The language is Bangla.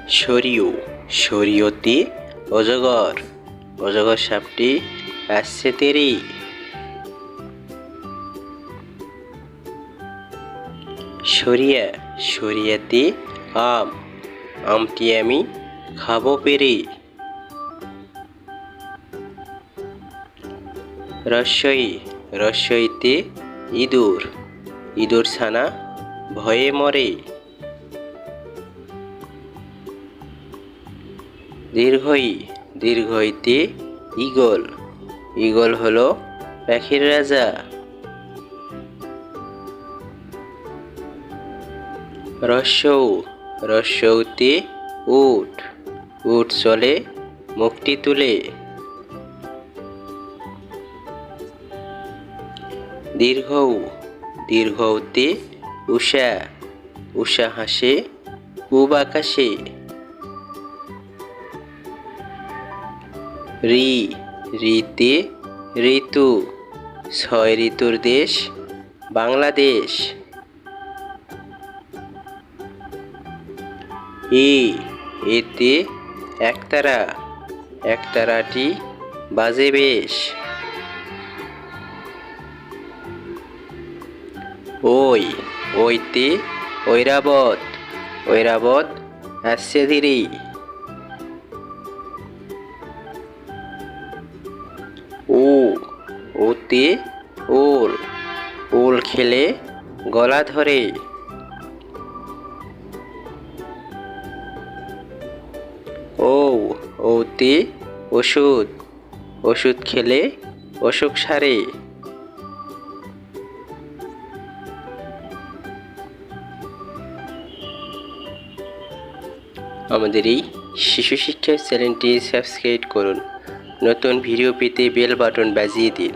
সরিয় সরিয়তে অজগর অজগর সাপটি আসছে তেরে। সরিয়া সরিয়াতে আম আমটি আমি খাবো পেরে। রস্বই রস্বইতে ইঁদুর ইঁদুর ছানা ভয়ে মরে। দীর্ঘই দীর্ঘইতে ঈগল ঈগল হলো পাখির রাজা। রস্যৌ রস্যৌতে উট উট চলে মুখটি তুলে। দীর্ঘৌ দীর্ঘৌতে উষা উষা হাসে পূব আকাশে। রি রিতে ঋতু ছয় ঋতুর দেশ বাংলাদেশ। এতে একতারা একতারাটি বাজে বেশ। ওই ওইতে ঐরাবত ঐরাবত আসছে ধীরে। ওতে ওল ওল খেলে গলা ধরে। ওতে ওষুধ ওষুধ খেলে অসুখ সারে। আমাদের এই শিশু শিক্ষা চ্যানেলটি সাবস্ক্রাইব করুন। নতুন ভিডিও পেতে বেল বাটন বাজিয়ে দিন।